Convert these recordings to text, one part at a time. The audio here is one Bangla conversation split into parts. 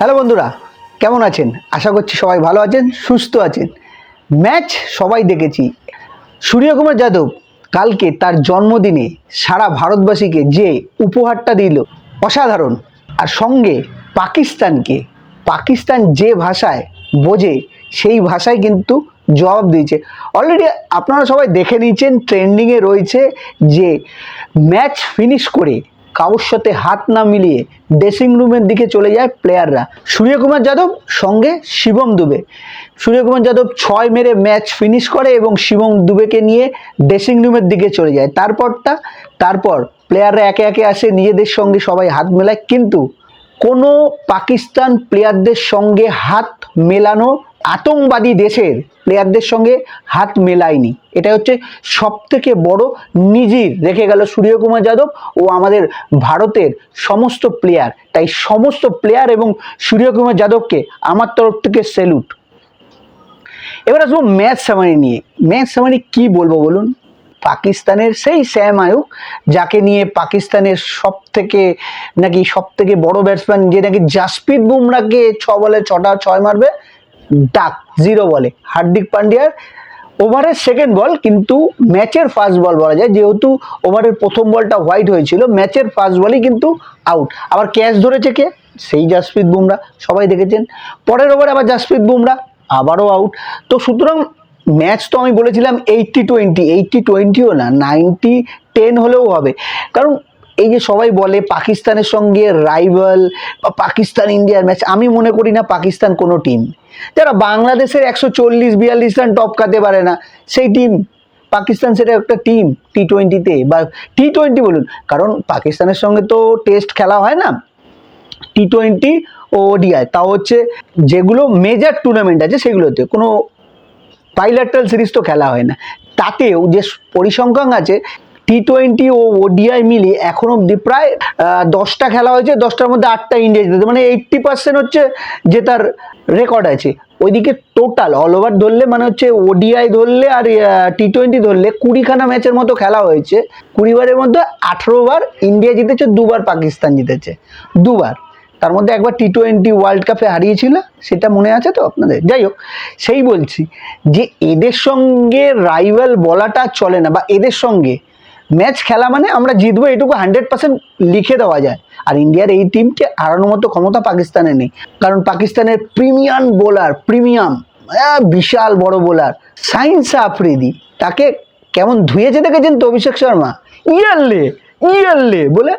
হ্যালো বন্ধুরা, কেমন আছেন? আশা করছি সবাই ভালো আছেন, সুস্থ আছেন। ম্যাচ সবাই দেখেছি। সূর্যকুমার যাদব কালকে তার জন্মদিনে সারা ভারতবাসীকে যে উপহারটা দিল অসাধারণ। আর সঙ্গে পাকিস্তান যে ভাষায় বোঝে সেই ভাষায় কিন্তু জবাব দিয়েছে। অলরেডি আপনারা সবাই দেখে নিয়েছেন, ট্রেন্ডিংয়ে রয়েছে যে ম্যাচ ফিনিশ করে কারোর সাথে হাত না মিলিয়ে ড্রেসিং রুমের দিকে চলে যায় প্লেয়াররা। সূর্যকুমার যাদব সঙ্গে শিবম দুবে। সূর্যকুমার যাদব 6 মেরে ম্যাচ ফিনিশ করে এবং শিবম দুবেকে নিয়ে ড্রেসিং রুমের দিকে চলে যায়। তারপর প্লেয়াররা একে একে আসে, নিজেদের সঙ্গে সবাই হাত মেলায়, কিন্তু কোনো পাকিস্তান প্লেয়ারদের সঙ্গে হাত মেলানো আতঙ্কবাদী দেশের প্লেয়ারদের সঙ্গে হাত মেলায়নি। এটা হচ্ছে সবথেকে বড় নজির রেখে গেল সূর্যকুমার যাদব ও আমাদের ভারতের সমস্ত প্লেয়ার। তাই সমস্ত প্লেয়ার এবং সূর্যকুমার যাদবকে আমার তরফ থেকে স্যালুট। এবার আসবো ম্যাচ সামারি নিয়ে। ম্যাচ সামারি কি বলবো বলুন? পাকিস্তানের সেই শ্যাম আয়ুব, যাকে নিয়ে পাকিস্তানের সবথেকে বড় ব্যাটসম্যান, যে নাকি জাসপ্রীত বুমরাকে 6 বলে 6টা 6 মারবে, ডাক 0 বলে। হার্দিক পান্ডিয়ার ওভারের সেকেন্ড বল, কিন্তু ম্যাচের ফার্স্ট বল বলা যায়, যেহেতু ওভারের প্রথম বলটা হোয়াইট হয়েছিল, ম্যাচের ফার্স্ট বলই কিন্তু আউট। আবার ক্যাচ ধরেছে কে? সেই জাসপ্রীত বুমরা, সবাই দেখেছেন। পরের ওভারে আবার জাসপ্রীত বুমরা আবারও আউট। তো সুতরাং ম্যাচ তো আমি বলেছিলাম 80-20, 80-20ও না, 90-10 হলেও হবে। কারণ এই যে সবাই বলে পাকিস্তানের সঙ্গে রাইভাল বা পাকিস্তান ইন্ডিয়ার ম্যাচ, আমি মনে করি না পাকিস্তান কোনো টিম। যারা বাংলাদেশের 140-42 রান টপকাতে পারে না, সেই টিম পাকিস্তান, সেটা একটা টিম টি-20তে বা টি-20 বলুন। কারণ পাকিস্তানের সঙ্গে তো টেস্ট খেলা হয় না, টি-20 ও ওডিআই, তাও হচ্ছে যেগুলো মেজর টুর্নামেন্ট আছে সেগুলোতে। কোনো বাইল্যাটারাল সিরিজ তো খেলা হয় না। তাতেও যে পরিসংখ্যান আছে, টি-20 ও ওডিআই মিলিয়ে এখন অব্দি প্রায় 10টা খেলা হয়েছে, 10টার মধ্যে 8টা ইন্ডিয়া জিতেছে, মানে 80% হচ্ছে জেতার রেকর্ড আছে। ওইদিকে টোটাল অল ওভার ধরলে, মানে হচ্ছে ওডিআই ধরলে আর টি-20 ধরলে 20খানা ম্যাচের মতো খেলা হয়েছে। 20 বারের মধ্যে 18 বার ইন্ডিয়া জিতেছে, 2 বার পাকিস্তান জিতেছে, 2 বার। তার মধ্যে একবার টি-20 ওয়ার্ল্ড কাপে হারিয়েছিল, সেটা মনে আছে তো আপনাদের? যাই হোক, সেই বলছি যে এদের সঙ্গে রাইভাল বলাটা চলে না, বা এদের সঙ্গে ম্যাচ খেলা মানে আমরা জিতবো এটুকু 100% লিখে দেওয়া যায়। আর ইন্ডিয়ার এই টিমকে হারানোর মতো ক্ষমতা পাকিস্তানের নেই। কারণ পাকিস্তানের প্রিমিয়াম বিশাল বড় বোলার শাহিন শাহ আফ্রিদি, তাকে কেমন ধুয়েছে দেখেছেন তো অভিষেক শর্মা? ইয়ারলে বলে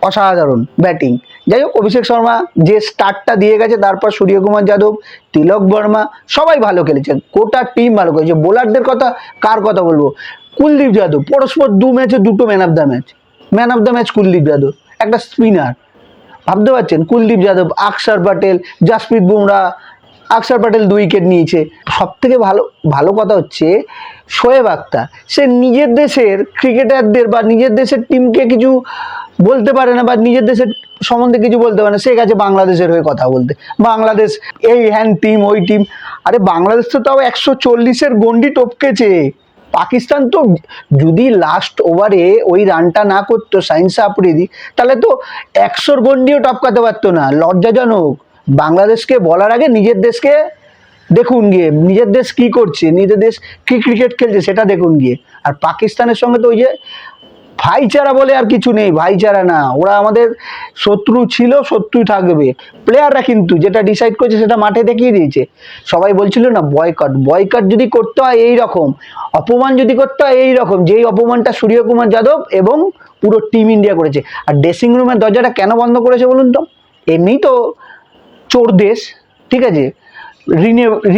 অসাধারণ ব্যাটিং। যাই হোক, অভিষেক শর্মা যে স্টার্টটা দিয়ে গেছে, তারপর সূর্যকুমার যাদব, তিলক বর্মা সবাই ভালো খেলেছে, গোটা টিম ভালো করেছে। বোলারদের কথা কার কথা বলবো? কুলদীপ যাদব পরস্পর 2 ম্যাচে 2টো man of the match Kuldeep Yadav, একটা স্পিনার। ভাবতে পারছেন? কুলদীপ যাদব, আকসার প্যাটেল, জাসপ্রীত বুমরা। আকসার প্যাটেল 2 উইকেট নিয়েছে। সব থেকে ভালো কথা হচ্ছে শোয়েব আখতার, সে নিজের দেশের ক্রিকেটারদের বা নিজের দেশের টিমকে কিছু বলতে পারে না, বা নিজের দেশের সম্বন্ধে কিছু বলতে পারে না, সে গেছে বাংলাদেশের হয়ে কথা বলতে। বাংলাদেশ এই হ্যান টিম, ওই টিম। আরে বাংলাদেশ তো তাও 140-এর গন্ডি টপকেছে। পাকিস্তান তো যদি লাস্ট ওভারে ওই রানটা না করতো শাহিন শাহ আফ্রিদি, তাহলে তো 100-র গন্ডিও টপকাতে পারতো না। লজ্জাজনক। বাংলাদেশকে বলার আগে নিজের দেশকে দেখুন গিয়ে, নিজের দেশ কি করছে, নিজের দেশ কি ক্রিকেট খেলছে সেটা দেখুন গিয়ে। আর পাকিস্তানের সঙ্গে তো ওই যে ভাইচারা বলে আর কিছু নেই, ভাইচারা না, ওরা আমাদের শত্রু ছিল, শত্রুই থাকবে। প্লেয়াররা কিন্তু যেটা ডিসাইড করেছে সেটা মাঠে দেখিয়ে দিয়েছে। সবাই বলছিল না বয়কট যদি করতে হয় এই রকম, অপমান যদি করতে হয় এই রকম, যেই অপমানটা সূর্যকুমার যাদব এবং পুরো টিম ইন্ডিয়া করেছে। আর ড্রেসিং রুমের দরজাটা কেন বন্ধ করেছে বলুন তো? এমনি তো চোর দেশ, ঠিক আছে,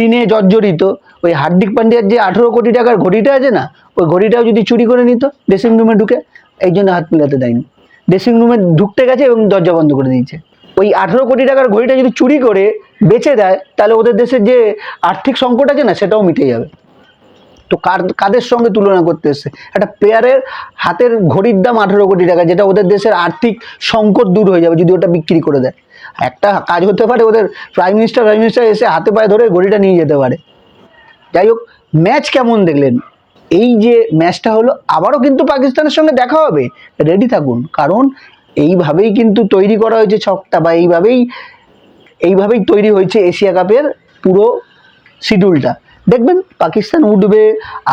ঋণে জর্জরিত। ওই হার্দিক পান্ডিয়ার যে 18 কোটি টাকার ঘড়িটা আছে না, ওই ঘড়িটাও যদি চুরি করে নিত ড্রেসিং রুমে ঢুকে, এই জন্য হাত মিলাতে দেয়নি। ড্রেসিং রুমে ঢুকতে গেছে এবং দরজা বন্ধ করে দিয়েছে। ওই 18 কোটি টাকার ঘড়িটা যদি চুরি করে বেচে দেয়, তাহলে ওদের দেশের যে আর্থিক সংকট আছে না, সেটাও মিটে যাবে। তো কাদের সঙ্গে তুলনা করতে এসছে? একটা প্লেয়ারের হাতের ঘড়ির দাম 18 কোটি টাকা, যেটা ওদের দেশের আর্থিক সংকট দূর হয়ে যাবে যদি ওটা বিক্রি করে দেয়। একটা কাজ হতে পারে, ওদের প্রাইম মিনিস্টার এসে হাতে পায়ে ধরে ঘড়িটা নিয়ে যেতে পারে। যাই হোক, ম্যাচ কেমন দেখলেন? এই যে ম্যাচটা হলো, আবারও কিন্তু পাকিস্তানের সঙ্গে দেখা হবে, রেডি থাকুন। কারণ এইভাবেই কিন্তু তৈরি করা হয়েছে ছকটা, বা এইভাবেই এইভাবেই তৈরি হয়েছে এশিয়া কাপের পুরো শিডিউলটা। দেখবেন পাকিস্তান উঠবে,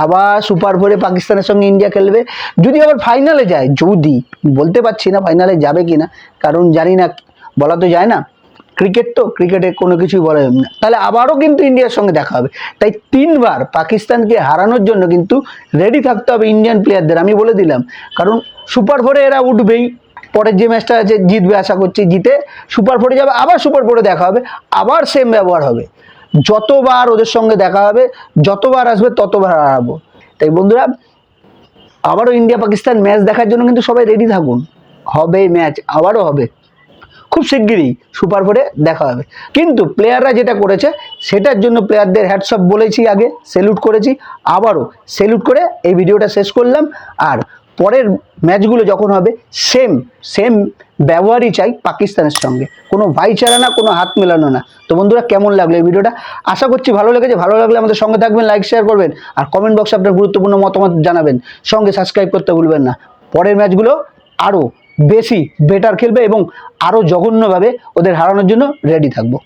আবার সুপার ফোরে পাকিস্তানের সঙ্গে ইন্ডিয়া খেলবে, যদি আবার ফাইনালে যায়, যদি, বলতে পারছি না ফাইনালে যাবে কিনা, কারণ জানি না, বলা তো যায় না, ক্রিকেট তো, ক্রিকেটে কোনো কিছুই বলা যাবে না, তাহলে আবারও কিন্তু ইন্ডিয়ার সঙ্গে দেখা হবে। তাই 3বার পাকিস্তানকে হারানোর জন্য কিন্তু রেডি থাকতে হবে ইন্ডিয়ান প্লেয়ারদের, আমি বলে দিলাম। কারণ সুপার ফোরে এরা উঠবেই, পরের যে ম্যাচটা আছে জিতবে আশা করছি, জিতে সুপার ফোরে যাবে, আবার সুপার ফোরে দেখা হবে, আবার সেম ব্যবহার হবে। যতবার ওদের সঙ্গে দেখা হবে, যতবার আসবে ততবার হারাবো। তাই বন্ধুরা, আবারও ইন্ডিয়া পাকিস্তান ম্যাচ দেখার জন্য কিন্তু সবাই রেডি থাকুন, হবে ম্যাচ, আবারও হবে, খুব শিগগিরই সুপার ফোরে দেখা হবে। কিন্তু প্লেয়াররা যেটা করেছে সেটার জন্য প্লেয়ারদের হ্যাটস অফ বলেছি, আগে স্যালুট করেছি, আবারও স্যালুট করে এই ভিডিওটা শেষ করলাম। আর পরের ম্যাচগুলো যখন হবে সেম সেম ব্যবহারই চাই পাকিস্তানের সঙ্গে, কোনো ভাইচারা না, কোনো হাত মেলানো না। তো বন্ধুরা, কেমন লাগলো এই ভিডিওটা? আশা করছি ভালো লেগেছে। ভালো লাগলে আমাদের সঙ্গে থাকবেন, লাইক শেয়ার করবেন, আর কমেন্ট বক্সে আপনার গুরুত্বপূর্ণ মতামত জানাবেন, সঙ্গে সাবস্ক্রাইব করতে ভুলবেন না। পরের ম্যাচগুলো আরও বেশি বেটার খেলবে এবং আরও জঘন্যভাবে ওদের হারানোর জন্য রেডি থাকবো।